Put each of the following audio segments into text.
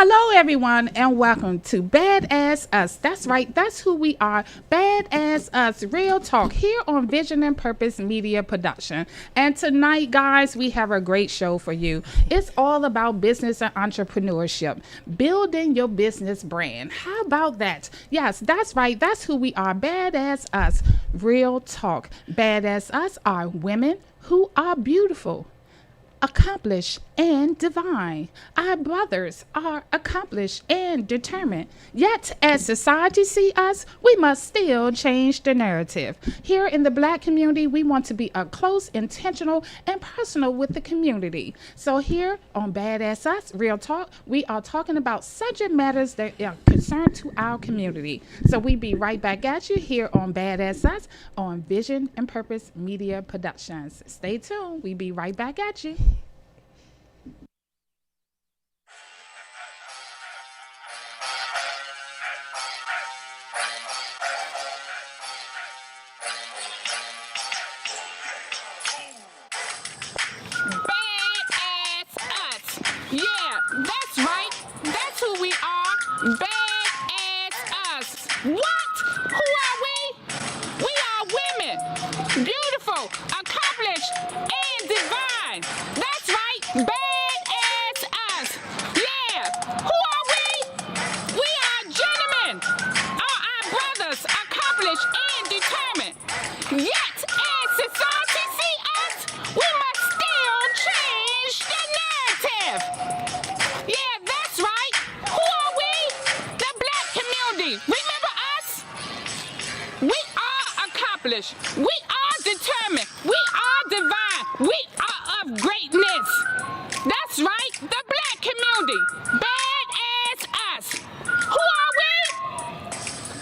Hello, everyone, and welcome to B.A.A.D.A.S.S Us. That's right, that's who we are. B.A.A.D.A.S.S Us, real talk here on Vision and Purpose Media Production. And tonight, guys, we have a great show for you. It's all about business and entrepreneurship, building your business brand. How about that? Yes, that's right, that's who we are. B.A.A.D.A.S.S Us, real talk. B.A.A.D.A.S.S Us are women who are beautiful, accomplished, and divine. Our brothers are accomplished and determined. Yet, as society see us, we must still change the narrative. Here in the Black community, we want to be up close, intentional, and personal with the community. So here on B.A.A.D.A.S.S Us, Real Talk, we are talking about subject matters that are concerned to our community. So we be right back at you here on B.A.A.D.A.S.S Us on Vision and Purpose Media Productions. Stay tuned. We be right back at you. Badass us. Yeah, that's right. That's who we are. Badass us. What? Who are we? We are women. Beautiful, accomplished, and divine. That's right. Badass us. Yeah. Who are we? We are gentlemen. Are our brothers accomplished and determined? Yet, as society see us, we must still change the narrative. Yeah, that's right. Who are we? The Black community. Remember us? We are accomplished. We are determined. We are divine. We are of greatness. That's right. The Black community. Badass us. Who are we?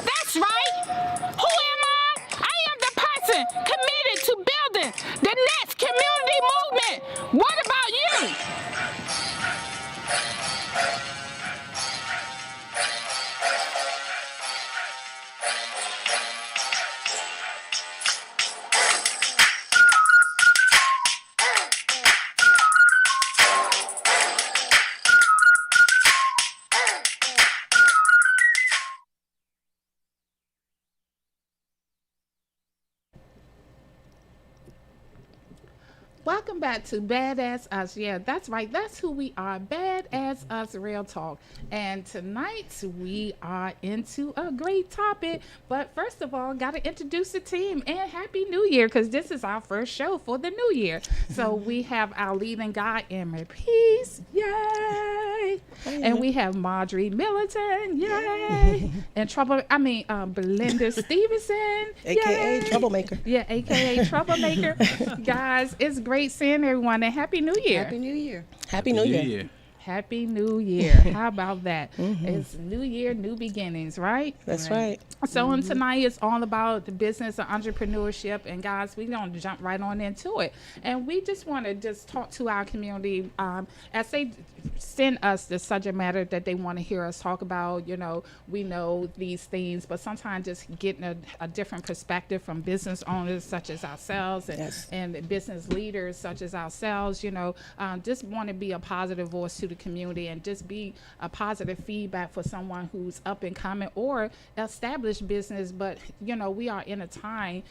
That's right. Who am I? I am the person committed to building the next community movement. What about you? Welcome back to Badass Us. Yeah, that's right. That's who we are. Badass Us Real Talk. And tonight we are into a great topic. But first of all, got to introduce the team and Happy New Year because this is our first show for the new year. So we have our leading guy, Emery Peace. Yay! And we have Marjorie Militant. Yay! And Belinda Stevenson. AKA Yay! Troublemaker. Yeah, AKA Troublemaker. Guys, it's great seeing everyone and Happy New Year. Happy New Year. Happy New Year. Happy New Year. How about that? It's New Year, new beginnings, right? That's right. So and tonight is all about the business and entrepreneurship. And guys, we're going to jump right on into it. And we just want to just talk to our community as they send us the subject matter that they want to hear us talk about. You know, we know these things, but sometimes just getting a different perspective from business owners such as ourselves and business leaders such as ourselves, you know, just want to be a positive voice to the community and just be a positive feedback for someone who's up and coming or established business. But you know, we are in a time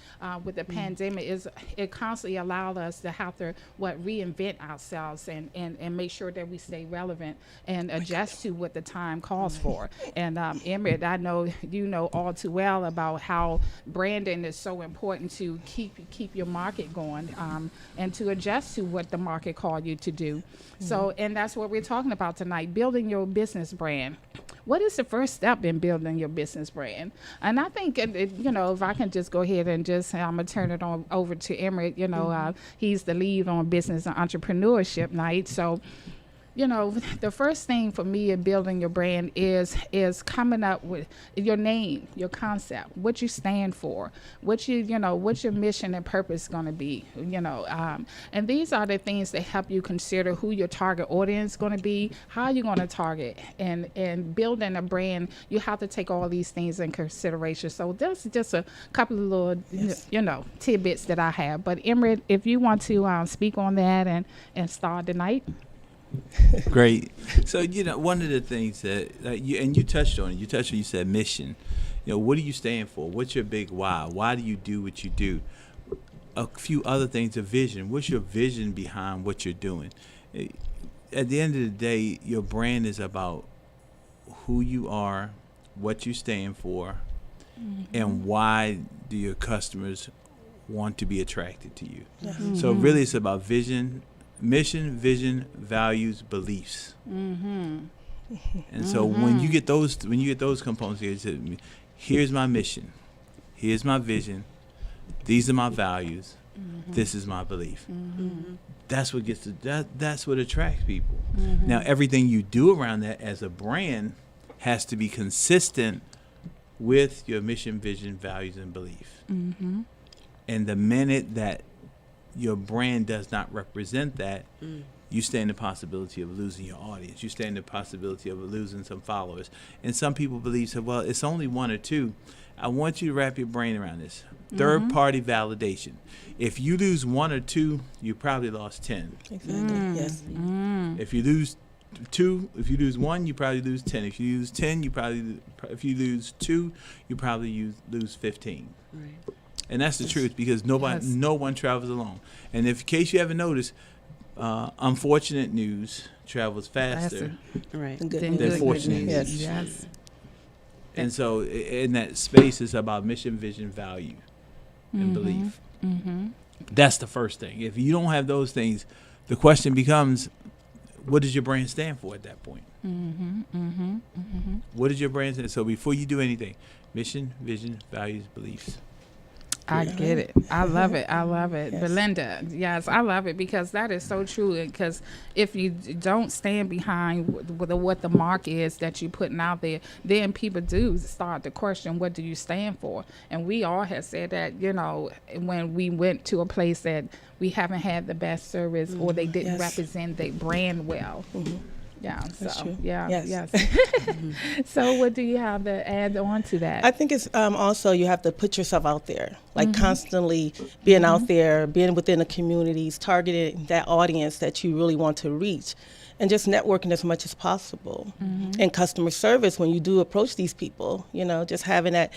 with the pandemic, it constantly allowed us to have to reinvent ourselves and make sure that we stay relevant and adjust to what the time calls for. And Emmett, I know you know all too well about how branding is so important to keep your market going and to adjust to what the market called you to do. So, and that's what we're talking about tonight, building your business brand. What is the first step in building your business brand? And I think, you know, if I can just go ahead and I'm going to turn it on over to Emmett, you know, he's the lead on business and entrepreneurship night. So, you know, the first thing for me in building your brand is coming up with your name, your concept, what you stand for, what your mission and purpose is going to be, you know, and these are the things that help you consider who your target audience is going to be, how you're going to target, and building a brand. You have to take all these things in consideration. So that's just a couple of little, you know, tidbits that I have. But Emrit, if you want to speak on that and start the night. Great. So, one of the things that you touched on it. You said mission. What do you stand for? What's your big why? Why do you do what you do? A few other things, a vision. What's your vision behind what you're doing? At the end of the day, your brand is about who you are, what you stand for, and why do your customers want to be attracted to you. So really it's about mission, vision, values, beliefs. And so when you get those components here, you say, here's my mission, here's my vision, these are my values, this is my belief. That's what that's what attracts people. Now everything you do around that as a brand has to be consistent with your mission, vision, values, and belief. And the minute that your brand does not represent that, you stand the possibility of losing your audience. You stand the possibility of losing some followers. And some people believe, well, it's only one or two. I want you to wrap your brain around this. Third-party validation. If you lose one or two, you probably lost 10. Exactly. Yes. If you lose one, you probably lose 10. If you lose 10, if you lose two, you probably lose 15. Right. And that's the truth, because no one travels alone. And in case you haven't noticed, unfortunate news travels faster Right. than fortunate news. Yes. And so in that space, it's about mission, vision, value, and belief. That's the first thing. If you don't have those things, the question becomes, what does your brand stand for at that point? What does your brand stand for? So before you do anything, mission, vision, values, beliefs. I get it. I love it. I love it. Yes. Belinda, yes, I love it, because that is so true. Because if you don't stand behind what the mark is that you're putting out there, then people do start to question, what do you stand for? And we all have said that, when we went to a place that we haven't had the best service, or they didn't represent their brand well. Yeah, That's so true. yeah, Yes. So what do you have to add on to that? I think it's also you have to put yourself out there, like constantly being out there, being within the communities, targeting that audience that you really want to reach, and just networking as much as possible. And customer service, when you do approach these people, just having that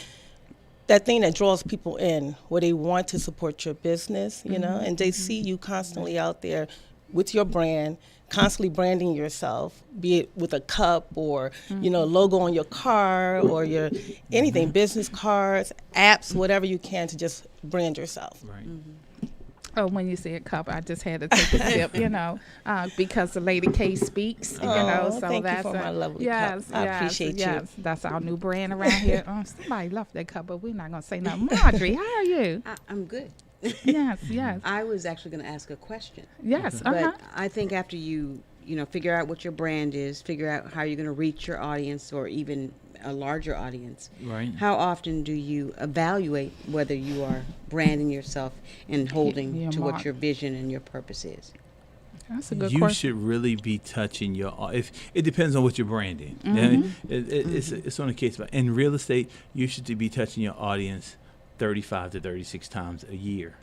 thing that draws people in, where they want to support your business, and they see you constantly out there with your brand, constantly branding yourself, be it with a cup or, logo on your car or your anything, business cards, apps, whatever you can to just brand yourself. Right. Oh, when you say a cup, I just had to take a sip, because the Lady K speaks, so thank that's you for my lovely cup. yes, I appreciate you. yes. That's our new brand around here. Somebody left that cup, but we're not gonna say nothing. Marjorie, how are you? I'm good. Yes, yes, I was actually going to ask a question. yes. But I think after you figure out what your brand is, figure out how you're going to reach your audience, or even a larger audience. Right. How often do you evaluate whether you are branding yourself and holding Your to mark. what your vision and your purpose is? That's a good You question. should really be touching if it depends on what you're branding. It's on a case, but in real estate, you should be touching your audience 35 to 36 times a year.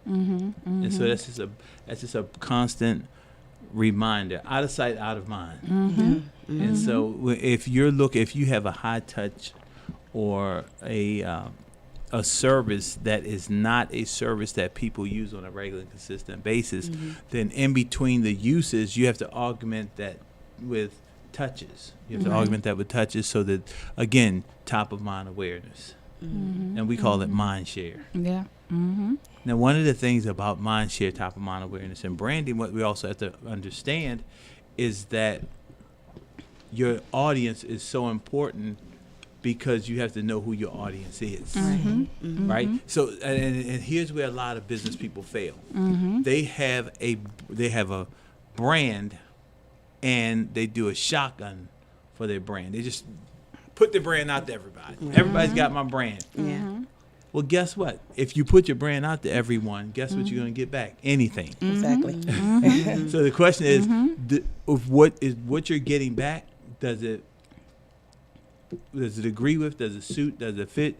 And so that's just a constant reminder, out of sight, out of mind. And so if you have a high touch or a service that is not a service that people use on a regular and consistent basis, then in between the uses, you have to augment that with touches. You have to augment that with touches, so that, again, top of mind awareness. And we call it mind share. Yeah. Now, one of the things about mind share, top of mind awareness, and branding, what we also have to understand is that your audience is so important, because you have to know who your audience is. Right? So, and here's where a lot of business people fail. They have a brand, and they do a shotgun for their brand. They just put their brand out to everybody. Everybody's got my brand. Yeah. Well, guess what? If you put your brand out to everyone, guess what you're going to get back? Anything. Exactly. So the question is, what you're getting back, does it agree with, does it suit, does it fit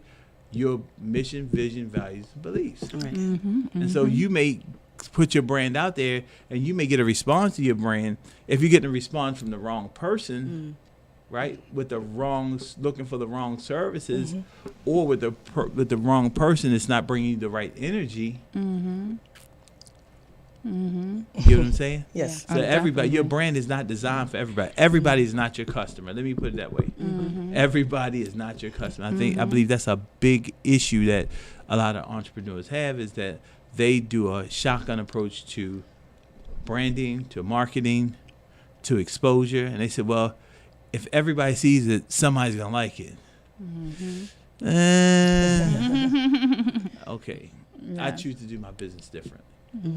your mission, vision, values, and beliefs? Right. And so you may put your brand out there, and you may get a response to your brand. If you're getting a response from the wrong person, right, with the looking for the wrong services, or with the wrong person, it's not bringing you the right energy. You know what I'm saying? Yes. So everybody, your brand is not designed for everybody. Everybody is not your customer. Let me put it that way. Everybody is not your customer. I believe that's a big issue that a lot of entrepreneurs have, is that they do a shotgun approach to branding, to marketing, to exposure, and they said, well, if everybody sees it, somebody's gonna like it. Okay, I choose to do my business different.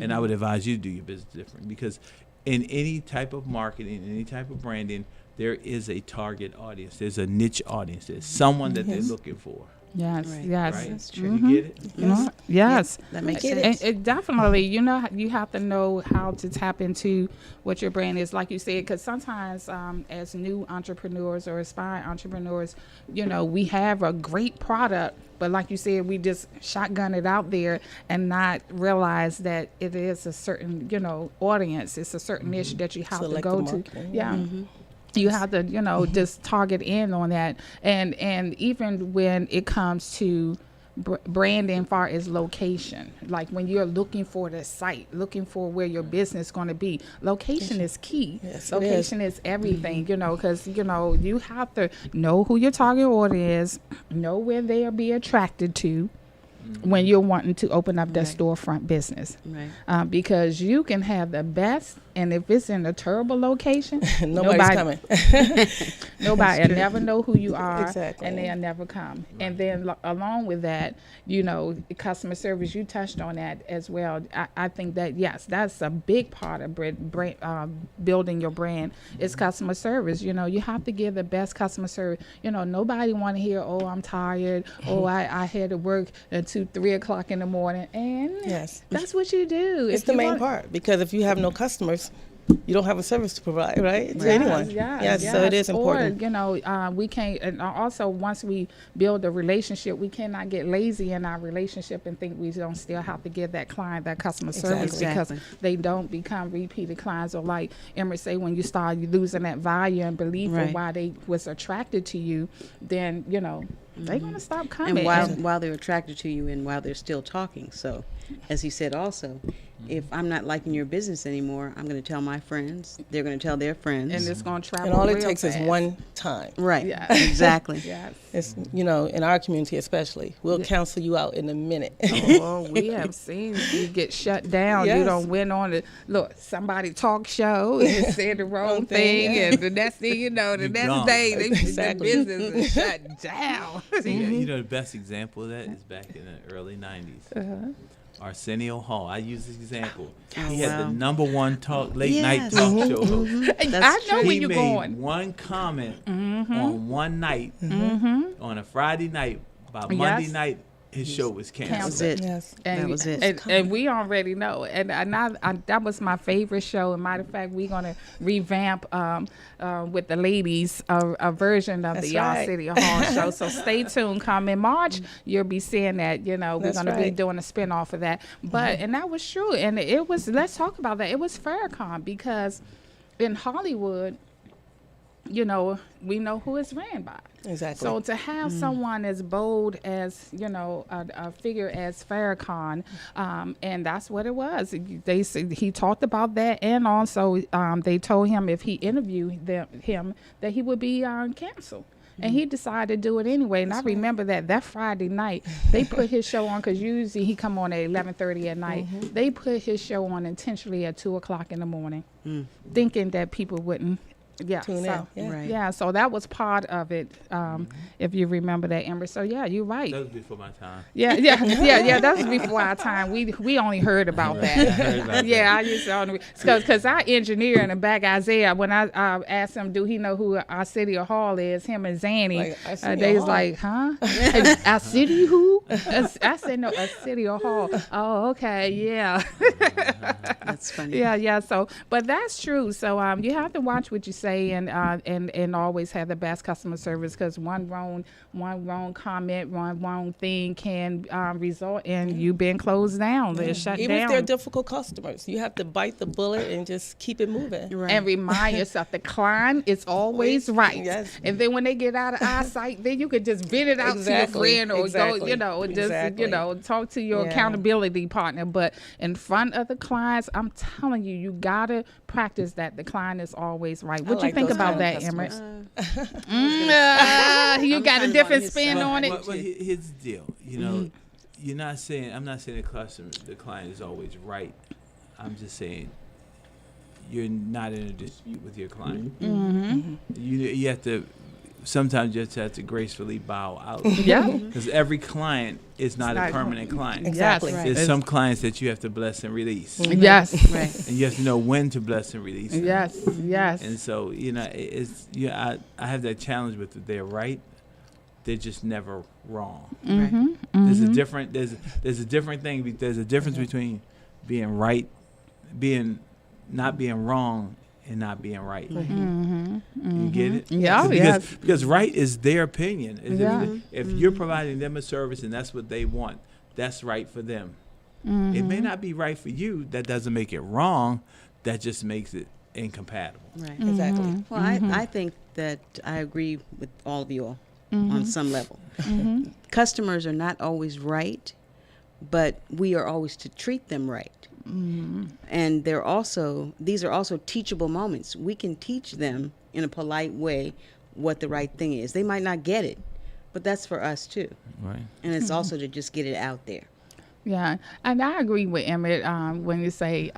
And I would advise you to do your business different, because in any type of marketing, any type of branding, there is a target audience. There's a niche audience. There's someone that they're looking for. Yes, Right. yes. Right? That's Can you get it? Yes. That makes Get sense. It definitely, you have to know how to tap into what your brand is, like you said, because sometimes as new entrepreneurs or aspiring entrepreneurs, we have a great product, but like you said, we just shotgun it out there and not realize that it is a certain, audience. It's a certain niche that you have to Selective go to. marketing. Yeah. You have to, just target in on that. And even when it comes to branding far as location, like when you're looking for the site, looking for where your business is going to be, location is key. Yes, it Location is everything, because, you have to know who your target audience is, know where they'll be attracted to when you're wanting to open up that storefront business. Right. Because you can have the best, and if it's in a terrible location, Nobody's coming. Nobody will never know who you are, Exactly. and they'll never come. And then along with that, customer service, you touched on that as well. I think that, yes, that's a big part of building your brand is customer service. You have to give the best customer service. Nobody want to hear, oh, I'm tired, oh, I had to work until 3 o'clock in the morning. And Yes. that's what you do. It's If the you main want- part, because if you have no customers, you don't have a service to provide, right? To anyone. Yes, So it is important. Or, we can't, and also once we build a relationship, we cannot get lazy in our relationship and think we don't still have to give that client that customer service Exactly. because they don't become repeated clients. Or like Emery say, when you start losing that value and belief of why they was attracted to you, then, they're going to stop coming. And while they're attracted to you and while they're still talking. So, as he said also, if I'm not liking your business anymore, I'm going to tell my friends. They're going to tell their friends. And it's going to travel And all it real takes fast. is one time. Right. Yeah. Exactly. Yes. It's, in our community especially, we'll cancel you out in a minute. Oh, we have seen you get shut down. You Yes. don't went on somebody talk show and said the wrong thing, yeah. and the next thing you know, the You're next gone. day Exactly. the business is shut down. Yeah, the best example of that is back in the early 90s. Arsenio Hall. I use this example. He had the #1 late night talk show host. I That's know true. where He you're made going. one comment on one night, on a Friday night. By Monday Yes. night, his show was That was canceled. it. Yes. That was it. And we already know. And that was my favorite show. And matter of fact, we're going to revamp with the ladies a version of That's the Y'all right. City Hall show. So stay tuned. Come in March, you'll be seeing that. We're That's going to be right. doing a spinoff of that. But and that was true. And it was. Let's talk about that. It was Farrakhan because in Hollywood, we know who it's ran by. Exactly. So to have someone as bold as, a figure as Farrakhan, and that's what it was. They said he talked about that, and also they told him if he interviewed him that he would be canceled. And he decided to do it anyway. And I remember that Friday night, they put his show on, because usually he come on at 11:30 at night. They put his show on intentionally at 2 o'clock in the morning, thinking that people wouldn't. Yeah, Tune in, so, yeah. Right. yeah, so that was part of it, if you remember that, Amber. So, yeah, you're right. That was before my time. Yeah, that was before our time. We only heard about I that. heard about Yeah, I used to only, because our engineer in the back, Isaiah, when I asked him, do he know who our City Hall is, him and Zanny, Like, Arsenio they was Hall. like, huh? Our city who? I said, no, a City Hall. Oh, okay, yeah. That's funny. Yeah. So, but that's true. So, you have to watch what you say and always have the best customer service, because one wrong comment, one wrong thing can result in you being closed down, they're shut Even down. if they're difficult customers, you have to bite the bullet and just keep it moving. Right. And remind yourself the client is always right. Yes. And then when they get out of eyesight, then you could just vent it out Exactly. to your friend or go, Exactly. just Exactly. talk to your Yeah. accountability partner. But in front of the clients, I'm telling you, you gotta practice that the client is always right. What do you like think those about that, kind of Emmett? customers. You I'm got kind a of different on his spin side. on it. Well, here's the deal. You know, I'm not saying the client is always right. I'm just saying you're not in a dispute with your client. You have to. Sometimes you just have to gracefully bow out. Yeah. Because every client is not not a permanent client. Exactly. Yes. There's some clients that you have to bless and release. Yes. Right. And you have to know when to bless and release them. Yes. And so, I have that challenge with it. They're right. They're just never wrong. Right. There's a different thing. There's a difference between being right, not being wrong, and not being right. You get it? Yeah, Because right is their opinion. Yeah. If you're providing them a service and that's what they want, that's right for them. It may not be right for you. That doesn't make it wrong. That just makes it incompatible. Right. Exactly. Well, I think that I agree with all of you all on some level. Customers are not always right, but we are always to treat them right. And these are also teachable moments. We can teach them in a polite way what the right thing is. They might not get it, but that's for us too. Right. And it's also to just get it out there. Yeah, and I agree with Emmett when you say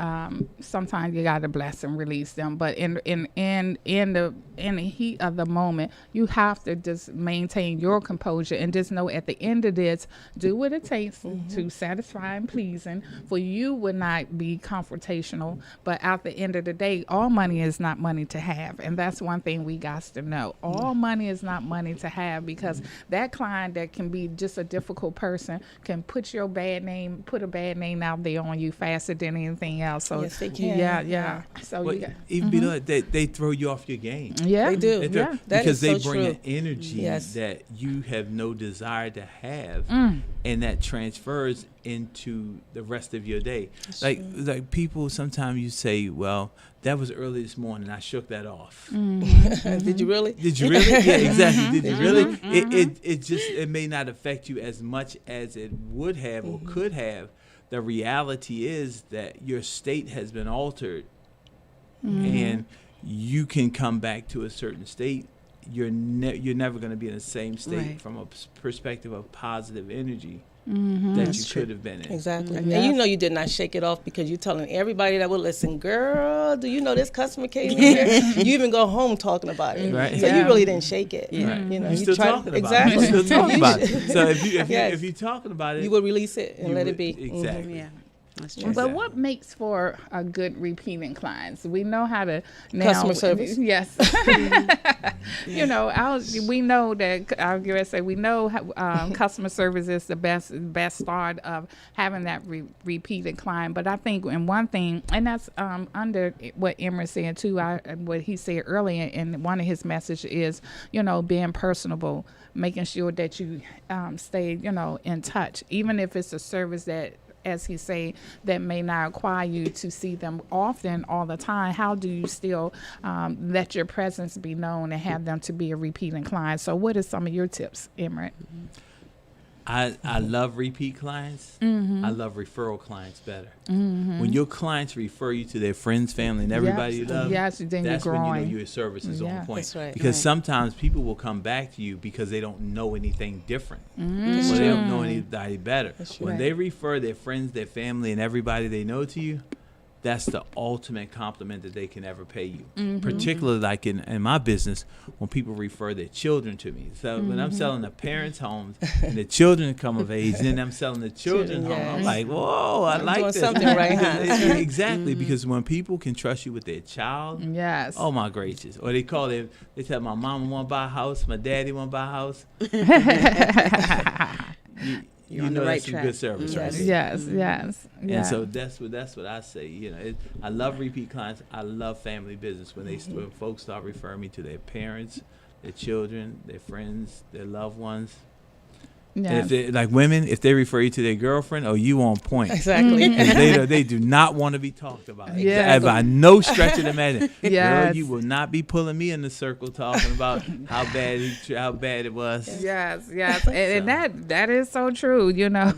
sometimes you got to bless and release them, but in the heat of the moment, you have to just maintain your composure and just know at the end of this, do what it takes to satisfy and pleasing. For you would not be confrontational, but at the end of the day, all money is not money to have, and that's one thing we got to know. All money is not money to have, because that client that can be just a difficult person can put a bad name out there on you faster than anything else. So Yes, they can. Yeah. So Well, you got, even below that, they throw you off your game. yeah, They do. Yeah. That Because is they so bring true. an energy Yes. that you have no desire to have, and that transfers into the rest of your day. Like people, sometimes you say, well, that was early this morning, I shook that off. Did you really? Did you really? Yeah, exactly. Did you really? It may not affect you as much as it would have or could have. The reality is that your state has been altered, and you can come back to a certain state. You're never going to be in the same state Right. from a perspective of positive energy that That's you true. could have been in. Exactly. Yes. And you know you did not shake it off, because you're telling everybody that will listen, girl, do you know this customer came in here? You even go home talking about it. Right. So Yeah. you really didn't shake it. Yeah. Right. You know, You're you still try talking about exactly. it. You're still talking You about should- it. So Yes. if you're talking about it, You would release it and you let would- it be. Exactly. Yeah. That's true. But Exactly. what makes for a good repeating clients? We know how to now, Customer service. Yes, we know that I was gonna say we know customer service is the best start of having that repeated client. But I think in one thing, and that's under what Emmer said too. What he said earlier in one of his messages is being personable, making sure that you stay in touch, even if it's a service that, as he say, that may not require you to see them often all the time. How do you still let your presence be known and have them to be a repeating client? So what are some of your tips, Emmerich? I love repeat clients. I love referral clients better. When your clients refer you to their friends, family, and everybody you love, Yes, then you're that's when you know growing. your service is Yeah. on point. That's right. Because Right. sometimes people will come back to you because they don't know anything different. That's Well, they true. don't know anybody better. That's true. When they refer their friends, their family, and everybody they know to you, that's the ultimate compliment that they can ever pay you. Particularly like in my business, when people refer their children to me. So when I'm selling the parents' homes and the children come of age, and then I'm selling the children Children, home, I'm yes. like, whoa, I I'm like doing this. something right, huh? Exactly, because when people can trust you with their child, Yes. oh my gracious. Or they tell my mama want to buy a house, my daddy want to buy a house. You're on the right that's some track. good service right there. Yes, yes. And so that's what I say. You know, I love repeat clients. I love family business when when folks start referring me to their parents, their children, their friends, their loved ones. And if Yes. they, like women, if they refer you to their girlfriend, oh, you on point. Exactly. And they do not want to be talked about. Yes. By no stretch of the imagination. Girl, Yes. you will not be pulling me in the circle talking about how bad it was. Yes, yes, and that is so true, you know,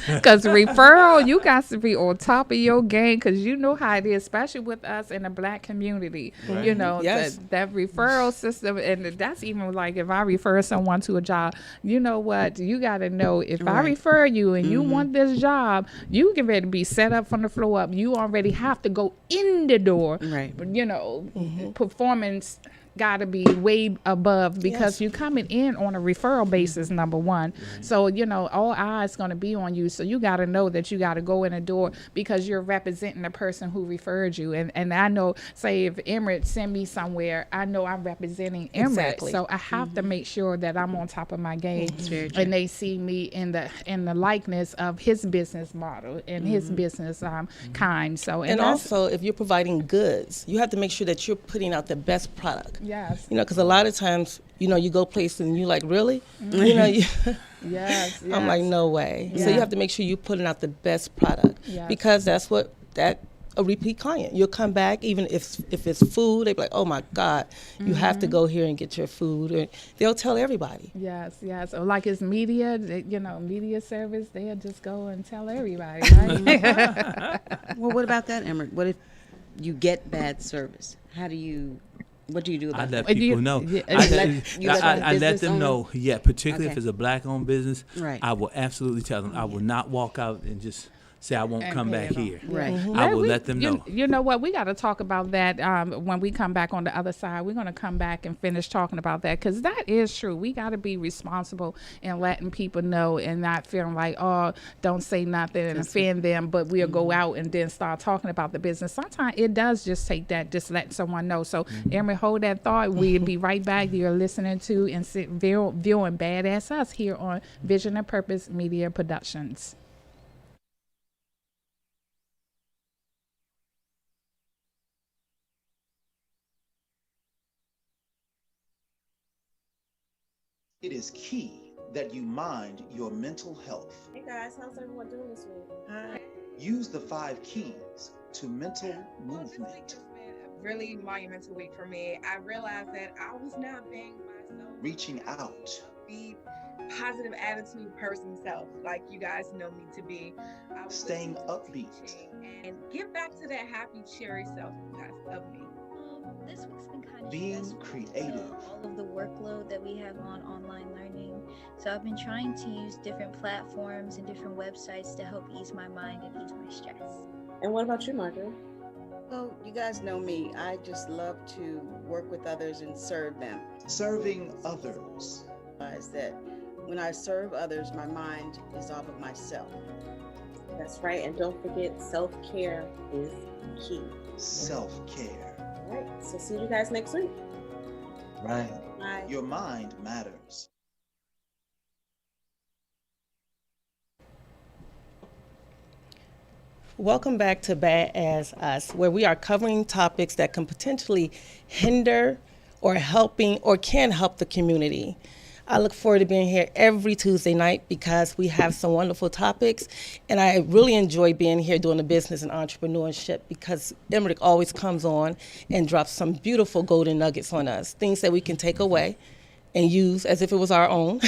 because referral, you got to be on top of your game, because you know how it is, especially with us in the Black community. Right. You know, Yes. that referral system, and that's even like if I refer someone to a job, you know what, you got to know if I Right. refer you and you want this job, you get ready to be set up from the floor up. You already have to go in the door, Right. you know, performance got to be way above, because Yes. you're coming in on a referral basis, number one. So, you know, all eyes going to be on you. So you got to know that you got to go in the door, because you're representing the person who referred you. And I know, say if Emirates send me somewhere, I know I'm representing Emirates. Exactly. So I have to make sure that I'm on top of my game, very true. and they see me in the likeness of his business model and his business kind. So, And that's- also, if you're providing goods, you have to make sure that you're putting out the best product. yes, You know, because a lot of times, you know, you go places and you're like, really? You know, yes, I'm like, yes. no way. So Yeah. you have to make sure you're putting out the best product, Yes. because that's what a repeat client. You'll come back, even if it's food. They be like, oh my God, you have to go here and get your food. Or they'll tell everybody. Yes, yes. Or like it's media, you know, media service, they'll just go and tell everybody, right? Well, what about that, Emmerich? What if you get bad service? What do you do I about let that? people know. yeah, I you let the I let business them owner- know. Yeah, particularly if Okay. it's a Black-owned business, Right. I will absolutely tell them. I will not walk out and just say I won't And come pay back it off. here. Right. I will We- let them you- know. You know what? We got to talk about that when we come back on the other side. We're going to come back and finish talking about that, because that is true. We got to be responsible in letting people know, and not feeling like, oh, don't say nothing and offend them, but we'll go out and then start talking about the business. Sometimes it does just take that, just let someone know. So, Emery, hold that thought. We'll be right back. You're listening to and viewing B.A.A.D.A.S.S Us here on Vision and Purpose Media Productions. It is key that you mind your mental health. Hey guys, how's everyone doing this week? Hi. Use the 5 keys to mental movement. It's been a really monumental week for me. I realized that I was not being myself. Reaching out. Be positive attitude person self, like you guys know me to be. I was Staying listening to upbeat. teaching and get back to that happy, cheery self of me. This week's been kind of Being stressful creative. because of all of the workload that we have on online learning. So I've been trying to use different platforms and different websites to help ease my mind and ease my stress. And what about you, Marjorie? Well, you guys know me. I just love to work with others and serve them. Serving others. Realize that when I serve others, my mind is off of myself. That's right. And don't forget, self-care is key. Self-care. All right. So see you guys next week. Right. Bye. Your mind matters. Welcome back to B.A.A.D.A.S.S Us, where we are covering topics that can potentially hinder or can help the community. I look forward to being here every Tuesday night because we have some wonderful topics, and I really enjoy being here doing the business and entrepreneurship, because Emmerich always comes on and drops some beautiful golden nuggets on us, things that we can take away and use as if it was our own.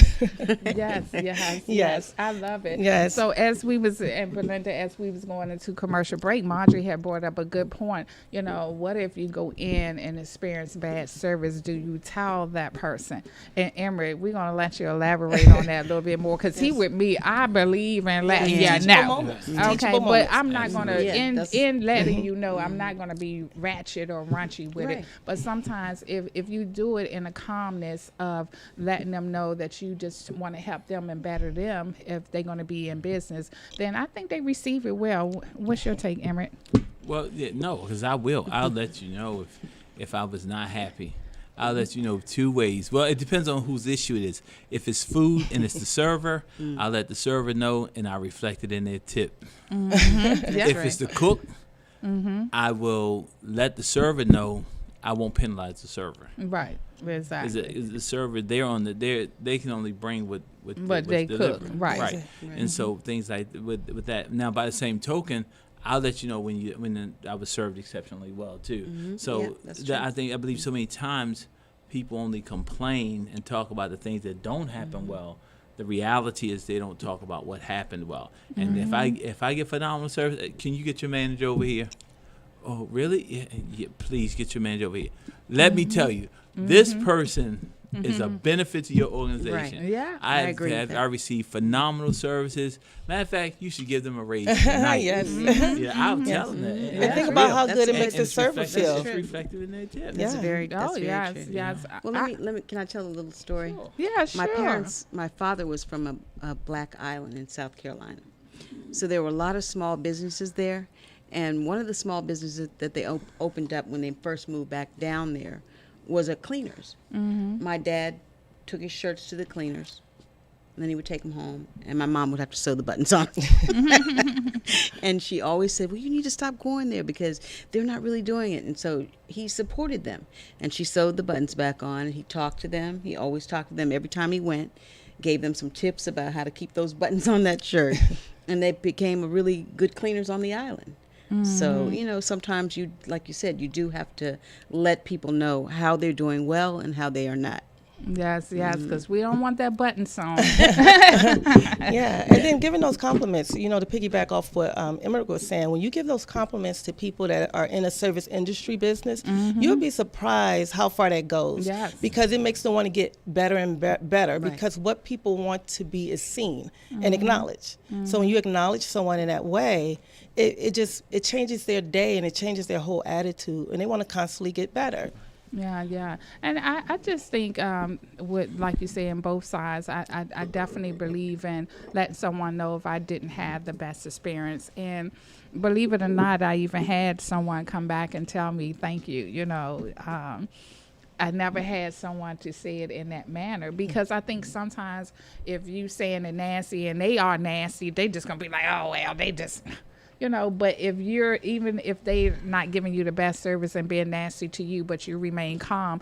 Yes. I love it. Yes. So as we was, and Belinda, as we was going into commercial break, Marjorie had brought up a good point. You know, what if you go in and experience bad service? Do you tell that person? And Emery, we're going to let you elaborate on that a little bit more, because he with me, I believe in letting you Teachable know. moments. Okay, Teachable but moments. I'm not going to, Yeah, in letting you know, I'm not going to be ratchet or raunchy with it. Right. But sometimes if you do it in a calmness of letting them know that you just want to help them and better them if they're going to be in business, then I think they receive it well. What's your take, Emmett? Well, yeah, no, because I will. I'll let you know if I was not happy. I'll let you know 2 ways. Well, it depends on whose issue it is. If it's food and it's the server, I'll let the server know and I'll reflect it in their tip. If it's the cook, I will let the server know. I won't penalize the server. Right. Exactly. Is the server, they can only bring what they cook. Right. And so things like with that. Now, by the same token, I'll let you know when I was served exceptionally well too. So that's true. I believe so many times people only complain and talk about the things that don't happen well. The reality is they don't talk about what happened well. And if I get phenomenal service, can you get your manager over here? Oh, really? Yeah, please get your manager over here. Let me tell you, this person is a benefit to your organization. Right. Yeah. I agree with that. I receive phenomenal services. Matter of fact, you should give them a raise tonight. Yes. Yeah, I'll tell them that. And think about how good it makes the server feel. It's reflected in their tip. That's very Yes. true. Yes. Well, let me. Can I tell a little story? Yeah. Sure. My father was from a black island in South Carolina, so there were a lot of small businesses there, and one of the small businesses that they opened up when they first moved back down there was a cleaners. My dad took his shirts to the cleaners, and then he would take them home, and my mom would have to sew the buttons on. And she always said, well, you need to stop going there because they're not really doing it. And so he supported them, and she sewed the buttons back on, and he talked to them. He always talked to them every time he went, gave them some tips about how to keep those buttons on that shirt. And they became a really good cleaners on the island. So, sometimes like you said, you do have to let people know how they're doing well and how they are not. Yes, because we don't want that button sewn. Yeah, and then giving those compliments, to piggyback off what Emmerich was saying, when you give those compliments to people that are in a service industry business, you'll be surprised how far that goes. Yes. Because it makes them want to get better and better, Right. because what people want to be is seen and acknowledged. So when you acknowledge someone in that way, it changes their day and it changes their whole attitude, and they want to constantly get better. Yeah. And I just think, like you say, on both sides, I definitely believe in letting someone know if I didn't have the best experience. And believe it or not, I even had someone come back and tell me, thank you, I never had someone to say it in that manner, because I think sometimes if you saying it nasty and they are nasty, they just going to be like, oh, well, they just... but even if they're not giving you the best service and being nasty to you, but you remain calm,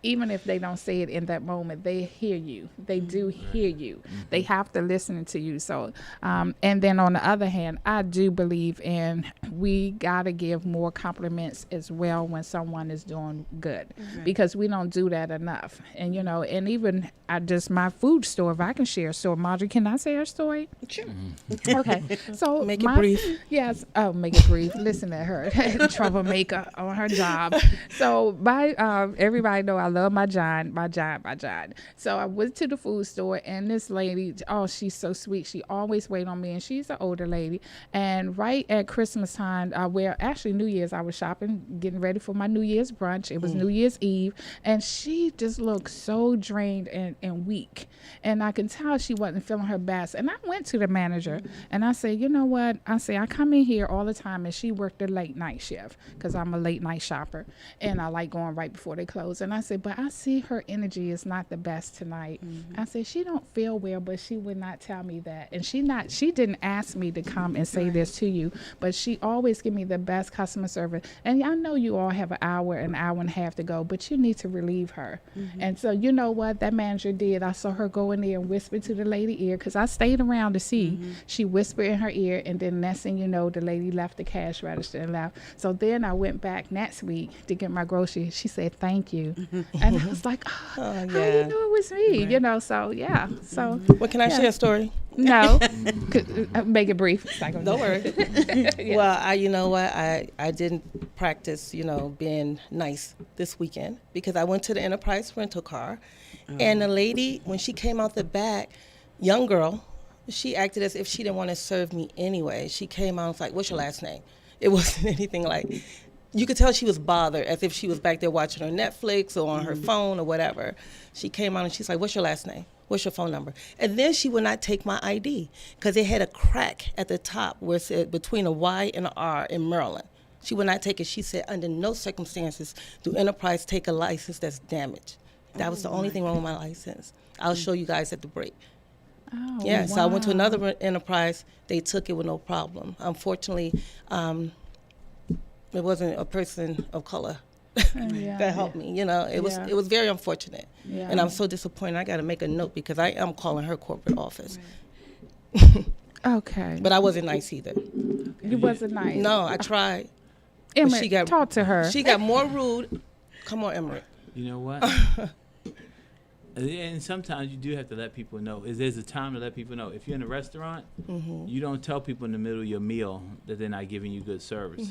even if they don't say it in that moment, they hear you. They do hear you. They have to listen to you. So, and then on the other hand, I do believe we got to give more compliments as well when someone is doing good, because we don't do that enough. And, and even my food store, if I can share a story. Marjorie, can I say her story? Sure. Okay. So Make it brief. Yes. Oh, make it brief. Listen to her. Troublemaker on her job. So everybody know I love my John. So I went to the food store, and this lady, she's so sweet. She always wait on me, and she's an older lady. And right at Christmas time, actually New Year's, I was shopping, getting ready for my New Year's brunch. It was New Year's Eve, and she just looked so drained and weak. And I could tell she wasn't feeling her best. And I went to the manager, and I said, you know what? I come in here all the time, and she worked a late night shift because I'm a late night shopper, and I like going right before they close. And I said, but I see her energy is not the best tonight. I said, she don't feel well, but she would not tell me that. And she didn't ask me to come and say this to you, but she always give me the best customer service. And I know you all have an hour and a half to go, but you need to relieve her. And so you know what that manager did? I saw her go in there and whisper to the lady ear, because I stayed around to see. She whispered in her ear, and then next thing you know, the lady left the cash register and left. So then I went back next week to get my groceries. She said, thank you. And I was like, how you knew it was me? So yeah. So Well, can I share a story? No. Make it brief. Don't worry. Well, you know what? I didn't practice, being nice this weekend, because I went to the Enterprise rental car, and the lady, when she came out the back, young girl, she acted as if she didn't want to serve me anyway. She came out and was like, what's your last name? It wasn't anything like, you could tell she was bothered, as if she was back there watching her Netflix or on her phone or whatever. She came out and she's like, what's your last name? What's your phone number? And then she would not take my ID, because it had a crack at the top where it said between a Y and an R in Maryland. She would not take it. She said, under no circumstances do Enterprise take a license that's damaged. That was the only thing wrong with my license. I'll show you guys at the break. Oh, Yeah, so I went to wow. another Enterprise. They took it with no problem. Unfortunately, it wasn't a person of color Yeah. that helped me. You know, it Yeah. was very unfortunate, Yeah. and I'm so disappointed. I got to make a note because I am calling her corporate office. Okay. But I wasn't nice either. You wasn't nice. No, I tried. Emma, she got- talk to her. She got more rude. Come on, Emery. You know what? And sometimes you do have to let people know. There's a time to let people know. If you're in a restaurant, you don't tell people in the middle of your meal that they're not giving you good service.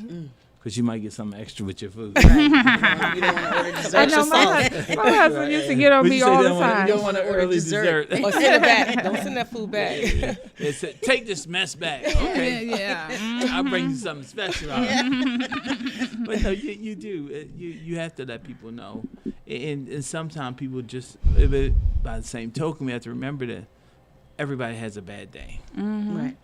Because you might get something extra with your food. You don't want to order dessert. I know my husband used to get on But me you say all you the don't wanna- time. You don't want to order dessert. Or send it back. Don't send that food back. It said, take this mess back. Okay. Yeah. I'll bring you something special out. But no, you do. You have to let people know. And sometimes people just, by the same token, we have to remember that everybody has a bad day. Right.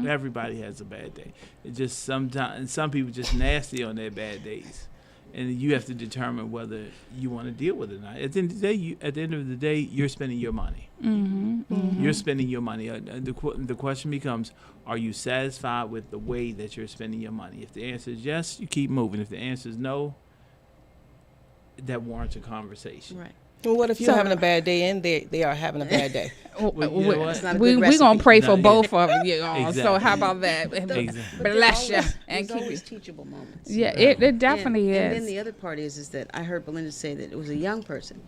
Everybody has a bad day. It just sometimes, some people just nasty on their bad days. And you have to determine whether you want to deal with it or not. At the end of the day, you're spending your money. You're spending your money. The question becomes, are you satisfied with the way that you're spending your money? If the answer is yes, you keep moving. If the answer is no, that warrants a conversation. Right. Well, what if you're having a bad day and they are having a bad day? Well, you know what? It's not a We're good going to recipe. pray for No, yeah. both of you all. So Exactly. how about that? Exactly. Bless you and There's keep always you. teachable moments. Yeah, it definitely And is. then the other part is that I heard Belinda say that it was a young person.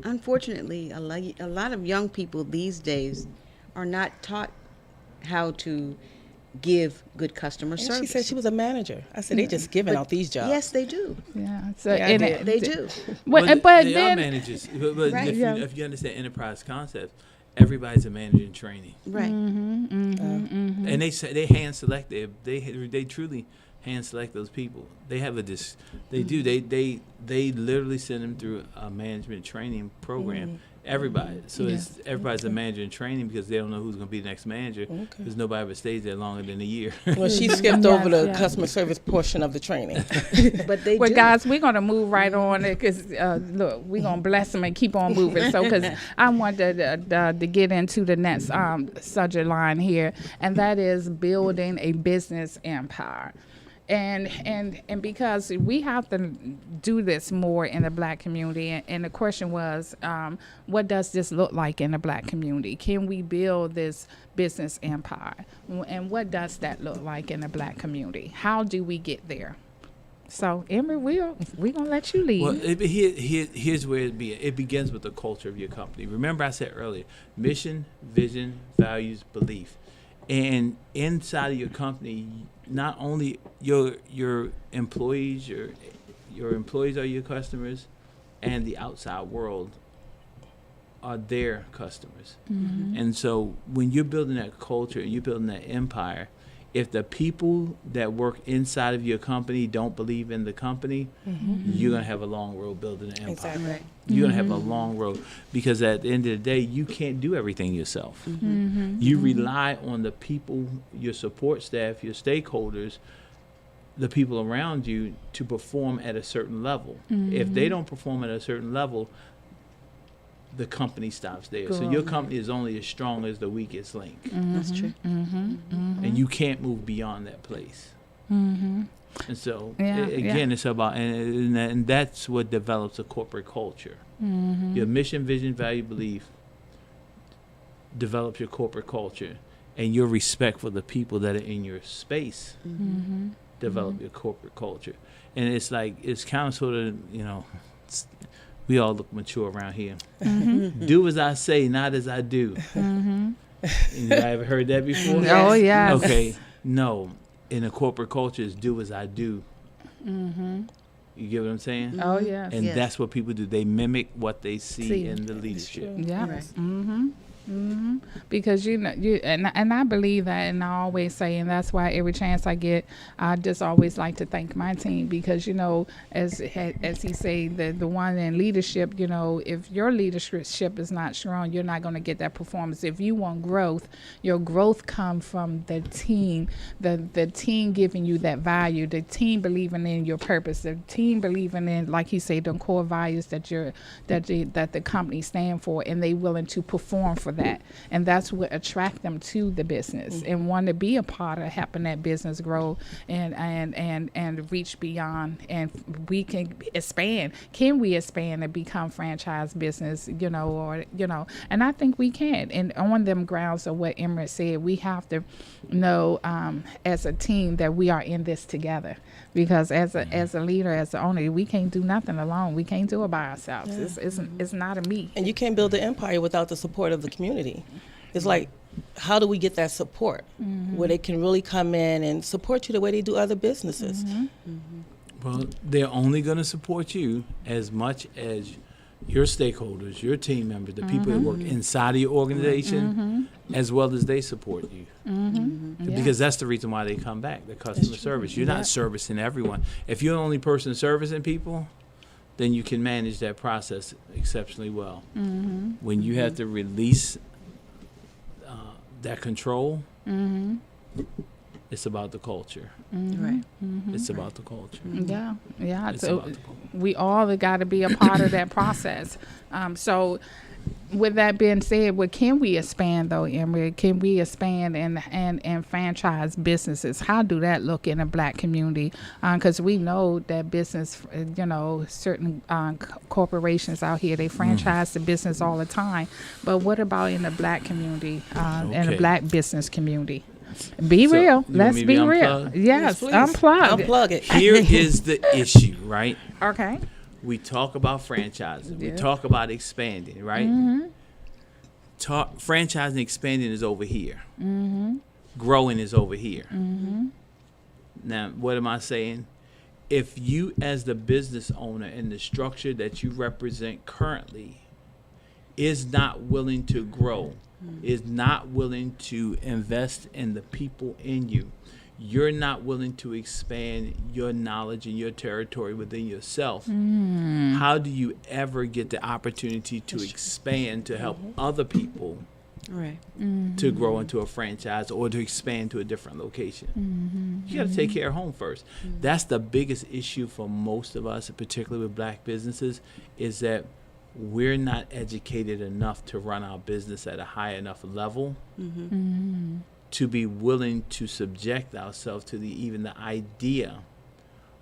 Unfortunately, a lot of young people these days are not taught how to give good customer And service. she said she was a manager. I said, they just giving out these jobs. Yes, they do. Yeah. So Yeah, I and did. They do. But they are then managers. But Right. if you understand enterprise concept, everybody's a manager in training. Right. And they hand select they truly hand select those people. They have they literally send them through a management training program. Everybody. So everybody's a manager in training because they don't know who's going to be the next manager because nobody ever stays there longer than a year. Well, she skipped over the yes. customer service portion of the training. But they well, do. guys, we're going to move right on because, look, we're going to bless them and keep on moving. So, because I want to get into the next subject line here, and that is building a business empire. And because we have to do this more in the Black community, and the question was, what does this look like in the Black community? Can we build this business empire? And what does that look like in the Black community? How do we get there? So, Emery, we're gonna let you lead. Well, here's where it begins with the culture of your company. Remember, I said earlier, mission, vision, values, belief, and inside of your company, not only your employees, your employees are your customers, and the outside world are their customers. And so, when you're building that culture and you're building that empire, if the people that work inside of your company don't believe in the company, you're going to have a long road building an empire. Exactly. Right. You're going to have a long road because at the end of the day, you can't do everything yourself. You rely on the people, your support staff, your stakeholders, the people around you to perform at a certain level. If they don't perform at a certain level, the company stops there. So your company is only as strong as the weakest link. That's true. And you can't move beyond that place. And so again, it's about and that's what develops a corporate culture. Your mission, vision, value, belief develops your corporate culture, and your respect for the people that are in your space develop your corporate culture. And it's like it's kind of sort of we all look mature around here. Do as I say, not as I do. You ever heard that before? Oh, yes. Okay. No. In a corporate culture, it's do as I do. You get what I'm saying? Oh, yes. And Yes. that's what people do. They mimic what they see See. in the leadership. Yes. Right. Because and I believe that, and I always say, and that's why every chance I get, I just always like to thank my team, because as he say, the one in leadership, if your leadership is not strong, you're not going to get that performance. If you want growth, your growth comes from the team, the team giving you that value, the team believing in your purpose, the team believing in, like he said, the core values that the company stand for, and they willing to perform for that. And that's what attract them to the business and want to be a part of helping that business grow and reach beyond. And we can expand. Can we expand and become franchise business, and I think we can. And on them grounds of what Emirates said, we have to know as a team that we are in this together, because as a leader, as an owner, we can't do nothing alone. We can't do it by ourselves. It's not a me. And you can't build an empire without the support of the community. It's like, how do we get that support where they can really come in and support you the way they do other businesses? Well, they're only going to support you as much as your stakeholders, your team members, the people that work inside of your organization, as well as they support you. Because that's the reason why they come back, the customer service. You're not servicing everyone. If you're the only person servicing people, then you can manage that process exceptionally well. When you have to release that control, it's about the culture. Right. It's about the culture. Yeah. It's So about the culture. we all got to be a part of that process. So with that being said, what can we expand though, Emery? Can we expand and franchise businesses? How do that look in a Black community? Because we know that business, certain corporations out here, they franchise the business all the time. But what about in the Black community, in the Black business community? Be So, real. you Let's want me to be be real. unplugged? Yes, please. unplug. Unplug it. Here is the issue, right? Okay. We talk about franchising. Yeah. We talk about expanding, right? Franchising, expanding is over here. Growing is over here. Now, what am I saying? If you, as the business owner and the structure that you represent currently, is not willing to grow, is not willing to invest in the people in you, you're not willing to expand your knowledge and your territory within yourself, how do you ever get the opportunity to expand to help other people Right. to grow into a franchise or to expand to a different location? You got to take care of home first. That's the biggest issue for most of us, particularly with Black businesses, is that we're not educated enough to run our business at a high enough level to be willing to subject ourselves to even the idea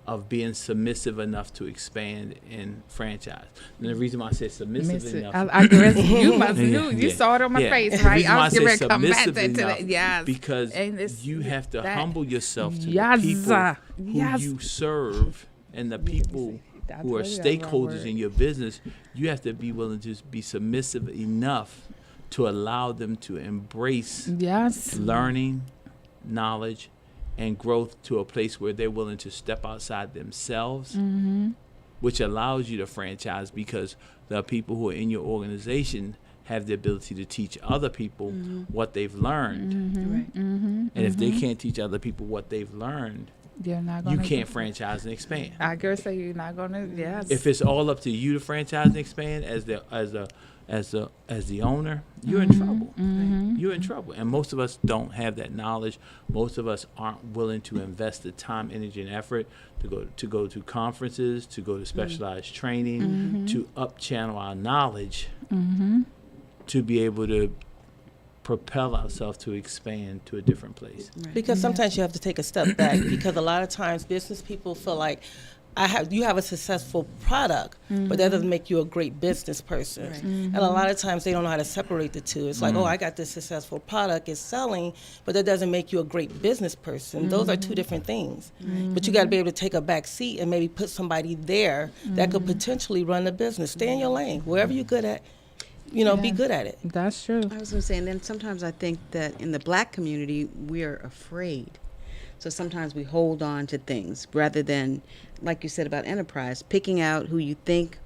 of being submissive enough to expand and franchise. And the reason why I say submissive enough, I guess you must knew. You Yeah. saw it on my Yeah. face, The right? reason I why was getting ready to come back submissive to enough, that. Yes. because And it's you have to that- humble yourself to Yes. the people who Yes. you serve and the people I who are told you that wrong stakeholders word. in your business. You have to be willing to be submissive enough to allow them to embrace Yes. learning, knowledge, and growth to a place where they're willing to step outside themselves, which allows you to franchise, because the people who are in your organization have the ability to teach other people what they've learned. Right. And if they can't teach other people what they've learned, You're not you gonna. can't franchise and expand. I guess say you're not gonna. Yes. If it's all up to you to franchise and expand as the owner, you're in trouble. You're in trouble. And most of us don't have that knowledge. Most of us aren't willing to invest the time, energy, and effort to go to conferences, to go to specialized training, to up channel our knowledge, to be able to propel ourselves to expand to a different place. Because sometimes you have to take a step back, because a lot of times business people feel like you have a successful product, but that doesn't make you a great business person. Right. And a lot of times they don't know how to separate the two. It's like, oh, I got this successful product, it's selling, but that doesn't make you a great business person. Those are two different things. But you got to be able to take a back seat and maybe put somebody there that could potentially run the business. Stay in your lane. Wherever you're good at, be good at it. That's true. I was going to say, and then sometimes I think that in the Black community, we're afraid. So sometimes we hold on to things rather than, like you said about enterprise, picking out who you think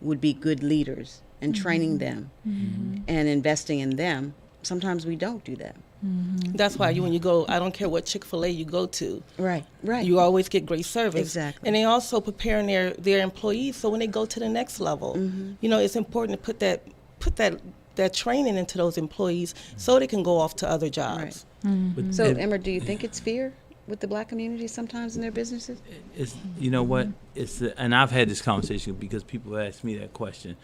would be good leaders and training them and investing in them. Sometimes we don't do that. That's why when you go, I don't care what Chick-fil-A you go to, Right. you always get great service. Exactly. And they also preparing their employees so when they go to the next level, it's important to put that training into those employees so they can go off to other jobs. Right. So, Emma, do you think it's fear with the Black community sometimes in their businesses? It's, you know what? And I've had this conversation because people ask me that question.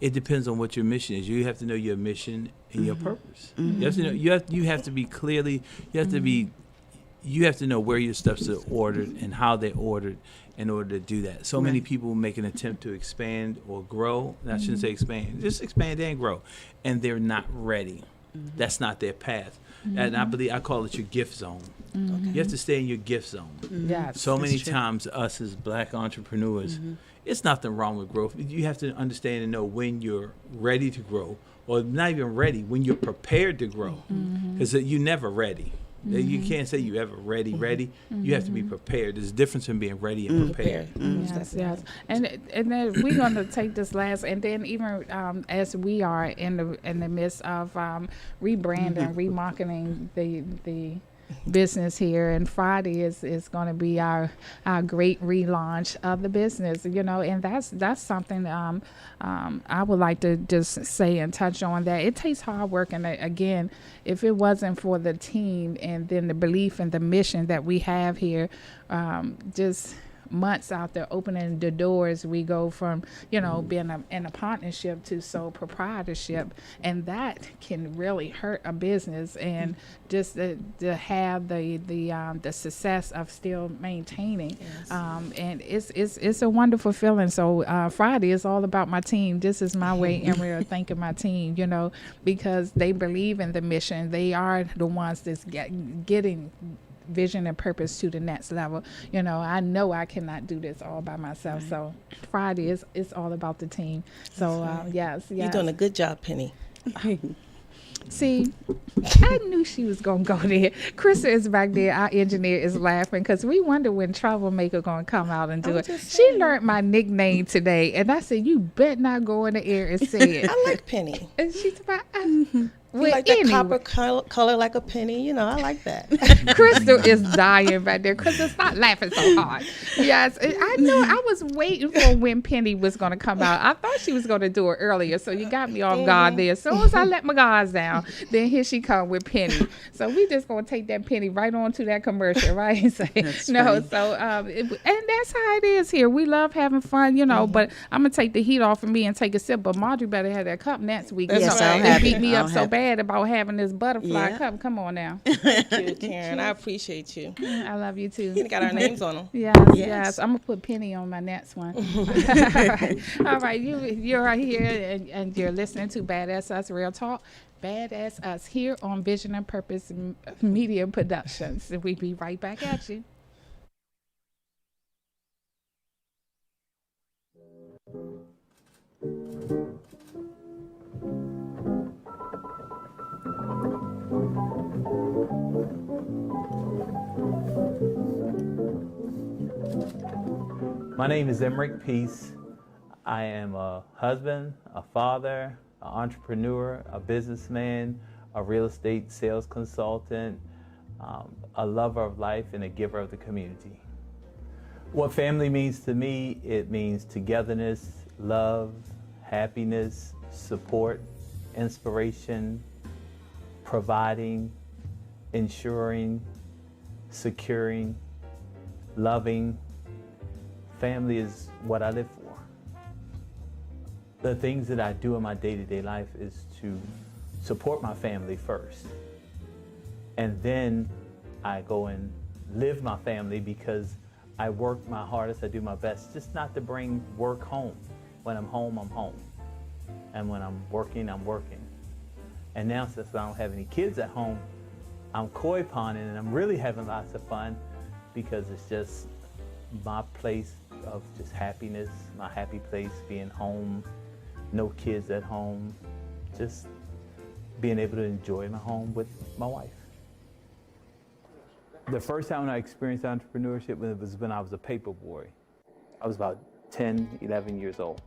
It depends on what your mission is. You have to know your mission and your purpose. You have to know. You have to be clearly. You have to be. You have to know where your steps are ordered and how they're ordered in order to do that. So many people make an attempt to expand or grow. And I shouldn't say expand. Just expand and grow, and they're not ready. That's not their path. And I call it your gift zone. You have to stay in your gift zone. Yes, so many times, us as Black entrepreneurs, it's nothing wrong with growth. You have to understand and know when you're ready to grow, or not even ready, when you're prepared to grow, because you're never ready. You can't say you're ever ready. You have to be prepared. There's a difference in being ready and prepared. Yes. And then we're going to take this last, and then even as we are in the midst of rebranding, remarketing the business here, and Friday is going to be our great relaunch of the business, and that's something I would like to just say and touch on, that it takes hard work. And again, if it wasn't for the team and then the belief and the mission that we have here, just months out there opening the doors, we go from being in a partnership to sole proprietorship, and that can really hurt a business. And just to have the success of still maintaining, and it's a wonderful feeling. So Friday is all about my team. This is my way, Emery, of thanking my team, because they believe in the mission. They are the ones that's getting vision and purpose to the next level. I know I cannot do this all by myself. So Friday it's all about the team. So yes. You're doing a good job, Penny. See, I knew she was gonna go there. Krista is back there. Our engineer is laughing because we wonder when Troublemaker gonna come out and do it. She learned my nickname today, and I said, "You bet not go in the air and say it." I like Penny. And she's about. You like that copper color like a penny, I like that. Crystal is dying back there. Crystal's not laughing so hard. Yes, I know. I was waiting for when Penny was going to come out. I thought she was going to do it earlier, so you got me off guard there. As soon as I let my guards down, then here she come with Penny. So we just going to take that Penny right on to that commercial, right? So, no, so and that's how it is here. We love having fun, but I'm going to take the heat off of me and take a sip. But Marjorie better have that cup next week. Yes, I'll have beat it. me I'll up so have bad about having this butterfly cup. Come on now. Thank you, Karen. I appreciate you. I love you too. You got our names on them. Yes. I'm gonna put Penny on my next one. All right. You're right here, and you're listening to B.A.A.D.A.S. Us Real Talk. B.A.A.D.A.S. Us here on Vision and Purpose Media Productions. We'll be right back at you. My name is Emmerich Peace. I am a husband, a father, an entrepreneur, a businessman, a real estate sales consultant, a lover of life, and a giver of the community. What family means to me, it means togetherness, love, happiness, support, inspiration, providing, ensuring, securing, loving. Family is what I live for. The things that I do in my day-to-day life is to support my family first. And then I go and live my family because I work my hardest, I do my best, just not to bring work home. When I'm home, I'm home. And when I'm working, I'm working. And now since I don't have any kids at home, I'm koi ponding and I'm really having lots of fun because it's just my place of just happiness, my happy place, being home, no kids at home, just being able to enjoy my home with my wife. The first time I experienced entrepreneurship was when I was a paper boy. I was about 10, 11 years old.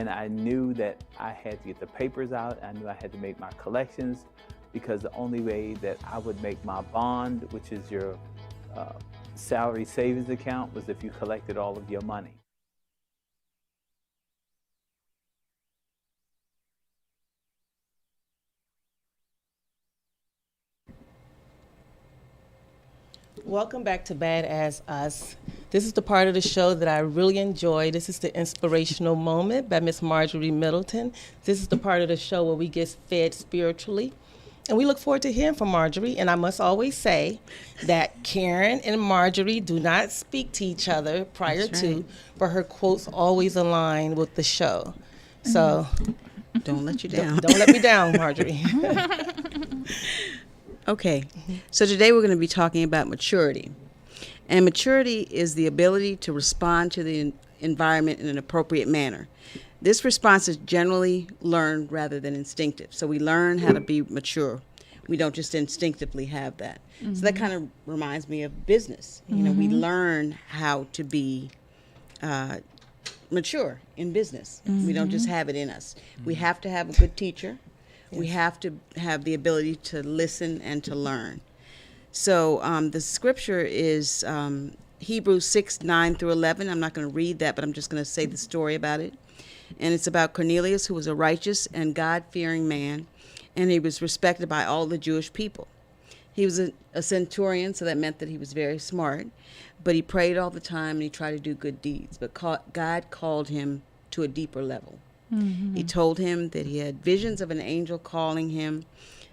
And I knew that I had to get the papers out. I knew I had to make my collections, because the only way that I would make my bond, which is your salary savings account, was if you collected all of your money. Welcome back to B.A.A.D.S Us. This is the part of the show that I really enjoy. This is the inspirational moment by Miss Marjorie Middleton. This is the part of the show where we get fed spiritually. And we look forward to hearing from Marjorie. And I must always say that Karen and Marjorie do not speak to each other prior to, but her quotes always align with the show. So Don't let you down. don't let me down, Marjorie. Okay, so today we're going to be talking about maturity. And maturity is the ability to respond to the environment in an appropriate manner. This response is generally learned rather than instinctive. So we learn how to be mature. We don't just instinctively have that. So that kind of reminds me of business. You know, we learn how to be mature in business. We don't just have it in us. We have to have a good teacher. We have to have the ability to listen and to learn. So the scripture is Hebrews 6:9-11. I'm not going to read that, but I'm just going to say the story about it. And it's about Cornelius, who was a righteous and God-fearing man, and he was respected by all the Jewish people. He was a centurion, so that meant that he was very smart, but he prayed all the time and he tried to do good deeds. But God called him to a deeper level. He told him that he had visions of an angel calling him,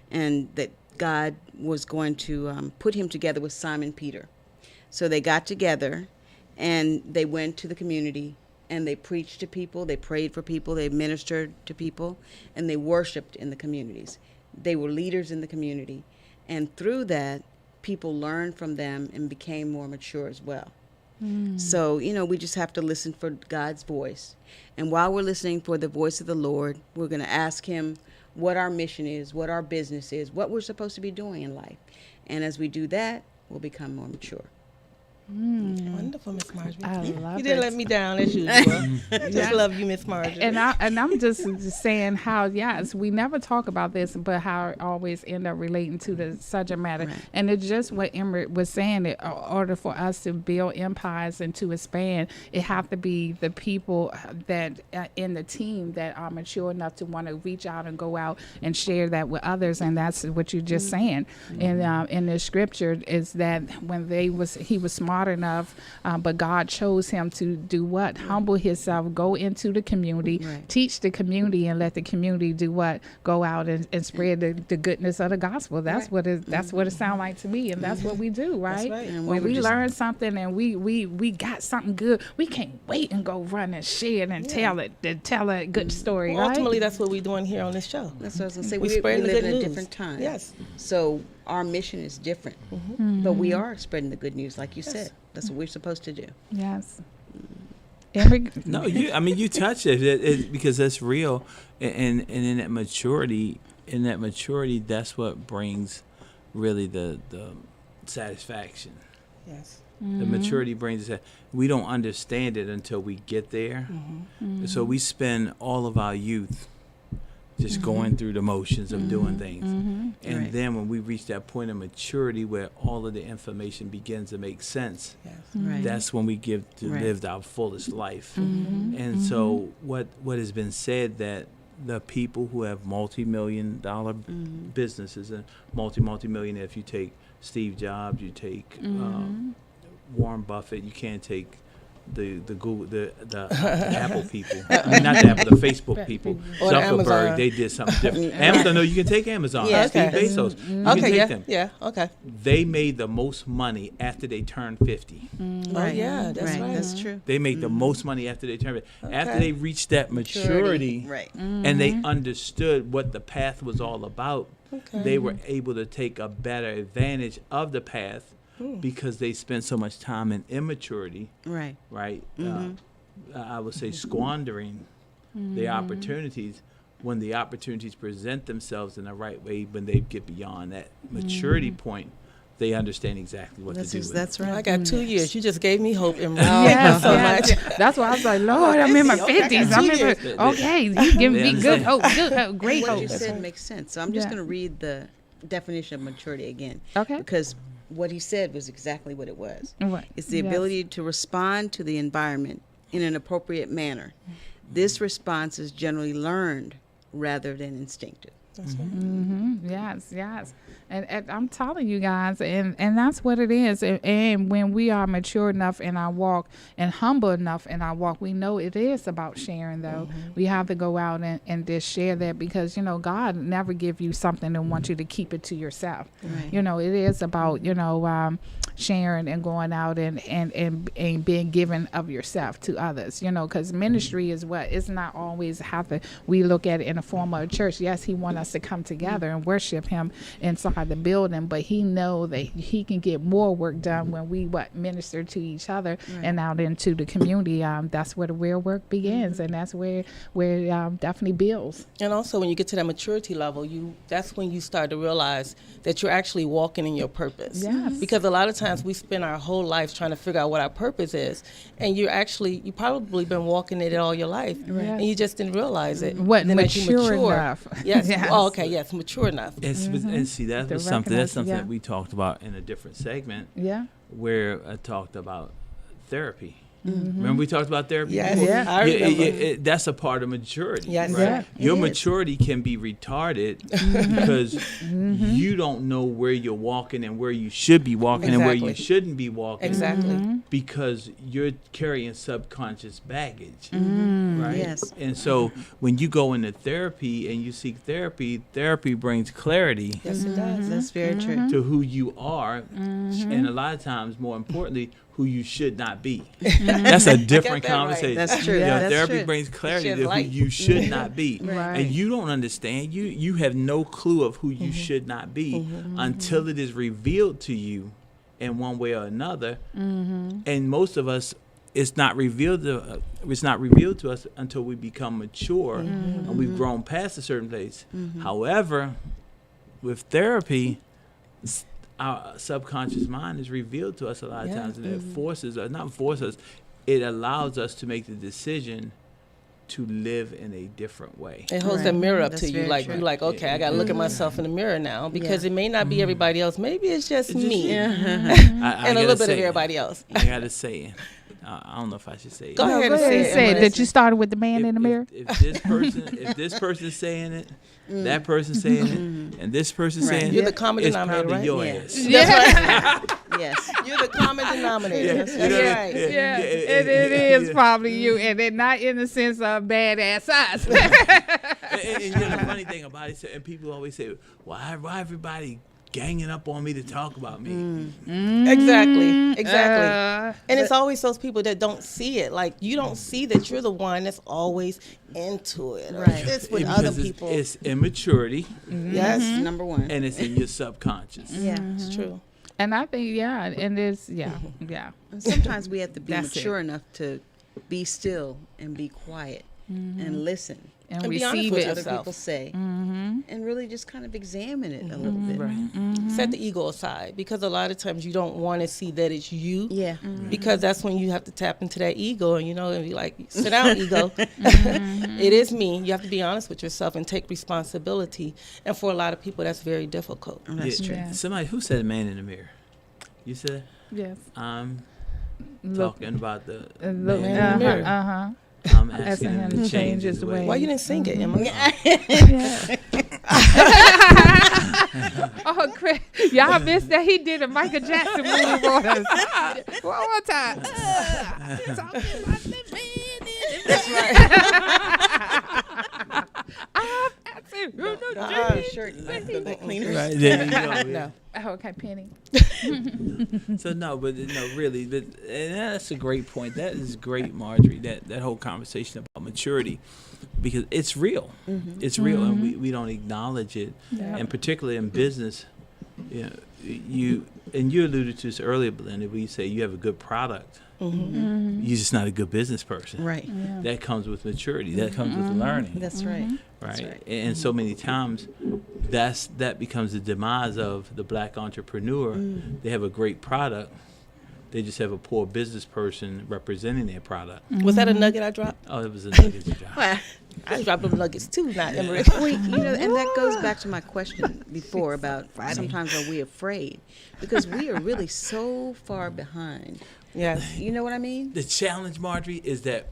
and that God was going to put him together with Simon Peter. So they got together and they went to the community and they preached to people, they prayed for people, they ministered to people, and they worshiped in the communities. They were leaders in the community. And through that, people learned from them and became more mature as well. So, you know, we just have to listen for God's voice. And while we're listening for the voice of the Lord, we're going to ask him what our mission is, what our business is, what we're supposed to be doing in life. And as we do that, we'll become more mature. Wonderful, Miss Marjorie. I love You didn't it. let me down as usual. Just love you, Miss Marjorie. And I'm just saying how, yes, we never talk about this, but how it always end up relating to the subject matter. Right. And it's just what Emery was saying, that in order for us to build empires and to expand, it have to be the people that in the team that are mature enough to want to reach out and go out and share that with others. And that's what you're just saying. And in the scripture is that when he was smart enough, but God chose him to do what? Humble himself, go into the community, teach the community, and let the community do what? Go out and spread the goodness of the gospel. That's what it sounds like to me, and that's what we do, right? right. And When we we were just- learn something and we got something good, we can't wait and go run and share it and tell a good story, Well, right? ultimately, that's what we're doing here on this show. That's what I was going to say. We We spreading the live good in a news. different time. Yes. So our mission is different. But we are spreading the good news, like you said. That's what we're supposed to do. Yes. Emery, No, you touched it, because that's real, and in that maturity, that's what brings really the satisfaction. Yes. The maturity brings us. We don't understand it until we get there. So we spend all of our youth just going through the motions of doing things. And Right. then when we reach that point of maturity where all of the information begins to make sense, Yes. Right. that's when we give to Right. live our fullest life. And so what has been said, that the people who have multi-million-dollar businesses and multi-millionaire, if you take Steve Jobs, you take Warren Buffett, you can't take the Google, the Apple people. I mean, not the Apple, the Facebook people. Or the Zuckerberg, Amazon. they did something different. Amazon, no, you can take Amazon. Yeah, Steve okay. Bezos, you can Okay, take yeah, them. yeah, okay. They made the most money after they turned 50. Oh, yeah, that's right. That's true. They make the most money after they turned 50. After Okay. they reached that maturity, Right. and they understood what the path was all about, Okay. they were able to take a better advantage of the path because they spent so much time in immaturity, Right. right? I would say squandering the opportunities. When the opportunities present themselves in the right way, when they get beyond that maturity point, they understand exactly what to do. with That's it. right. I got 2 years. You just gave me hope, and Yes, so yes. much. That's why I was like, Lord, I'm in my 50s. I'm in my, okay, you give They me good understand. hope, good hope, great What hope. you said makes sense. So I'm just Yeah. going to read the definition of maturity again. Okay. Because what he said was exactly what it was. Right. It's the Yes. ability to respond to the environment in an appropriate manner. This response is generally learned rather than instinctive. Yes, yes. And I'm telling you guys, and that's what it is. And when we are mature enough in our walk and humble enough in our walk, we know it is about sharing, though. We have to go out and just share that because, you know, God never give you something and want you to keep it to yourself. Right. You know, it is about, you know, sharing and going out and being given of yourself to others, you know, because ministry is what it's not always we look at it in the form of a church. Yes, he wants us to come together and worship him inside the building, but he know that he can get more work done when we minister to each other and out into the community. That's where the real work begins, and that's where definitely builds. And also, when you get to that maturity level, that's when you start to realize that you're actually walking in your purpose. Yes. Because a lot of times we spend our whole life trying to figure out what our purpose is, and you probably been walking it all your life, and you just didn't realize it. Wasn't Then as you mature mature, enough. Yes. Yes. Oh, okay. Yes, mature enough. And see, that To was something. recognize, That's something yeah. that we talked about in a different segment Yeah. where I talked about therapy. Remember we talked about therapy? Yes, before? Yeah. I remember. That's a part of maturity. Yes. Right? Yeah, Your it is. maturity can be retarded because you don't know where you're walking and where you should be walking and where you Exactly. shouldn't be walking. Exactly. Because you're carrying subconscious baggage. Mm-hmm. Right? Yes. And so when you go into therapy and you seek therapy, therapy brings clarity Yes, it does. That's very true. to who you are, and a lot of times, more importantly, who you should not be. That's a different that right. conversation. That's true. You know, Yeah, that's therapy true. brings clarity Shed to who light. you should not be. Right. And you don't understand. You have no clue of who you should not be until it is revealed to you in one way or another. And most of us, it's not revealed to us until we become mature and we've grown past a certain place. However, with therapy, our subconscious mind is revealed to us a lot of times, and it not forces us, it allows us to make the decision to live in a different way. It holds Right. a mirror up That's to you, very like true. you're like, okay, I got to look at myself in the mirror now, because it may not be everybody else. Maybe it's just It's just me, you. and I a little gotta bit of say it. everybody else. I gotta say it. I don't know if I should say it. Go ahead Go and ahead and say say it. it, that you started with the man in the mirror. If this person's saying it, that person's saying it, and this person's saying it, You're the common it's denominator, probably right? your Yeah. ass. Yes. You're the common denominator. That's you know, right. Yeah, yeah, and it is probably you, and then not in the sense of badass us. And you know the funny thing about it, and people always say, why everybody ganging up on me to talk about me? Exactly. Uh, And it's always those people that don't see it. Like, you don't see that you're the one that's always into it. Or Right. this with Because other it's- people. It's immaturity, Yes, Number one. and it's in your subconscious. Yeah. it's true. and I think, yeah, and it's, yeah. And sometimes we have to be That's mature enough to be still and be quiet and listen. And And be honest receive with it. What other yourself. people say, and really just kind of examine it a little bit. Set the ego aside, because a lot of times you don't want to see that it's you. Yeah. Because that's when you have to tap into that ego, and and be like, sit down, ego. It is me. You have to be honest with yourself and take responsibility. And for a lot of people, that's very difficult. That's true. Yeah. Somebody who said man in the mirror? You said that? Yes. I'm Look, talking about the look, man in the mirror. I'm Asking asking him to change his way. Why you didn't sing it, Emma? Yeah. Oh, Chris, y'all missed that. He did a Michael Jackson movie for us. One more time. That's right. Shirt and cleaners. Right, there you go. No. Oh, okay, Penny. So no, really, and that's a great point. That is great, Marjorie. That whole conversation about maturity, because it's real. It's real, and we don't acknowledge it. Yep. And particularly in business, you alluded to this earlier, Belinda, where you say you have a good product. You're just not a good business person. Right. Yeah. That comes with maturity. That comes with learning. That's right. Right. right. And so many times that becomes the demise of the black entrepreneur. They have a great product. They just have a poor business person representing their product. Was that a nugget I dropped? Oh, it was a nugget you dropped. Well, I dropped them nuggets too, not Emery. well, and that goes back to my question before about sometimes are we afraid? Because we are really so far behind. Yes. You know what I mean? The challenge, Marjorie, is that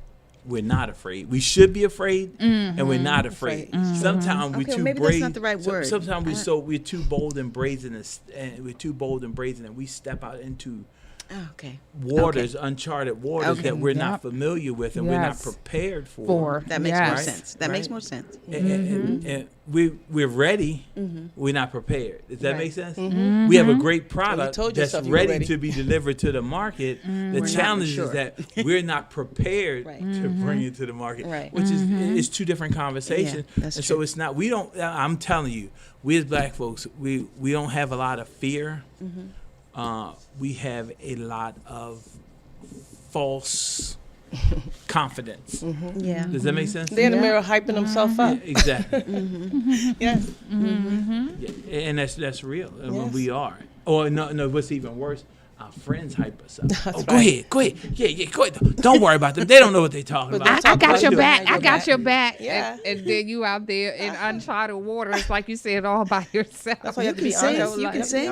we're not afraid. We should be afraid, and we're not afraid. Sometimes we're Okay, too maybe brazen. that's not the right word. Sometimes we're too bold and brazen, and we step out into Okay. waters, uncharted waters that we're not familiar with and we're not prepared for. That makes more Right? sense. That makes more sense. And we're ready. We're not prepared. Does that make sense? We have a great product told that's yourself you were ready ready. to be delivered to the market. The challenge is that we're not prepared to bring it to the market, Right. which is it's two different conversations. Yeah, that's and true. so it's not. We don't. I'm telling you, we as black folks, we don't have a lot of fear. We have a lot of false confidence. Yeah. Does that make sense? They're in the mirror hyping themselves up. Exactly. Yes. Yeah, and that's real. And when we are. Or no, what's even worse, our friends hype us up. Go ahead. Yeah, go ahead. Don't worry about them. They don't know what they're talking about. I got your Do it. back. I got your back. Yeah. And then you out there in uncharted waters, like you said, all by yourself. That's why you have to be say honest. it. You can say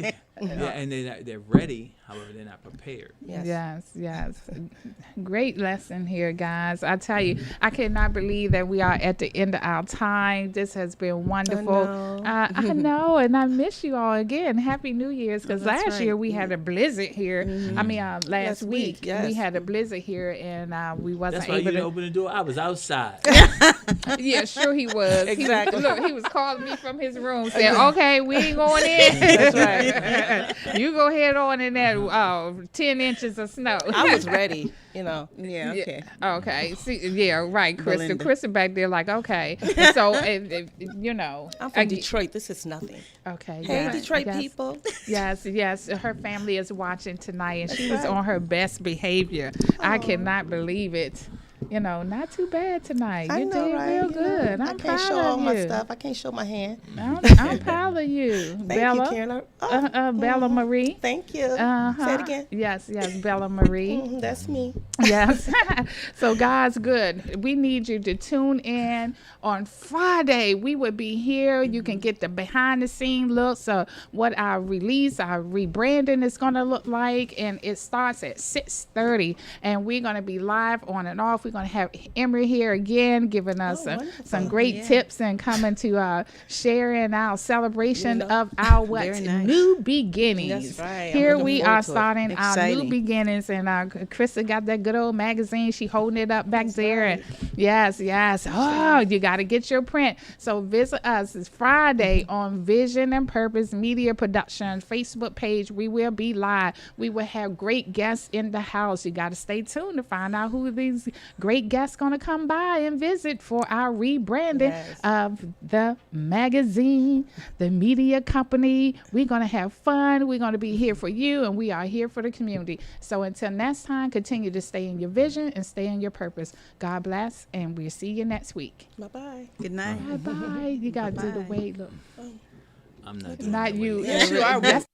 it. Yeah, and they're ready. However, they're not prepared. Yes. Great lesson here, guys. I tell you, I cannot believe that we are at the end of our time. This has been wonderful. I know, and I miss you all again. Happy New Year's, because that's last right. year we had a blizzard here. I mean, last week yes. we had a blizzard here, and we wasn't That's why you able didn't to. open the door. I was outside. Yeah, sure he was. Exactly. Look, he was calling me from his room, saying, "Okay, we ain't going in. That's right. You go head on in that 10 inches of snow." I was ready, Yeah, okay. Okay. See, yeah, right, Krista. Belinda. Krista back there, like, okay. And so, you know. I'm from Detroit. This is nothing. Okay. Hey, yes, Detroit yes, people. Yes. Her family is watching tonight, and she was on her best behavior. I cannot believe it. You know, not too bad tonight. I You know, did right? real You good. know, I'm I proud can't show all of my you. stuff. I can't show my hand. I'm proud of you, Thank Bella. you, Karen. Bella Marie. Thank you. Uh-huh. Say it again. Yes, Bella Marie. That's me. Yes. So, guys, good. We need you to tune in on Friday. We will be here. You can get the behind the scene looks of what our release, our rebranding is going to look like. And it starts at 6:30. And we're going to be live on and off. We're going to have Emery here again, giving us some great tips and coming to share in our celebration of our Very nice. new beginnings. That's right. I'm Here looking we forward are to it. starting our new Exciting. beginnings, and Krista got that good old magazine. She holding it up back there, and yes. Oh, you got to get your print. So visit us. It's Friday on Vision and Purpose Media Production Facebook page. We will be live. We will have great guests in the house. You got to stay tuned to find out who these great guests going to come by and visit for our rebranding of the magazine, the media company. We're going to have fun. We're going to be here for you, and we are here for the community. So until next time, continue to stay in your vision and stay in your purpose. God bless, and we'll see you next week. Bye-bye. Good night. Bye-bye. You got to do the Bye. way. Look, I'm not doing not that you. way. Yes, you are. That's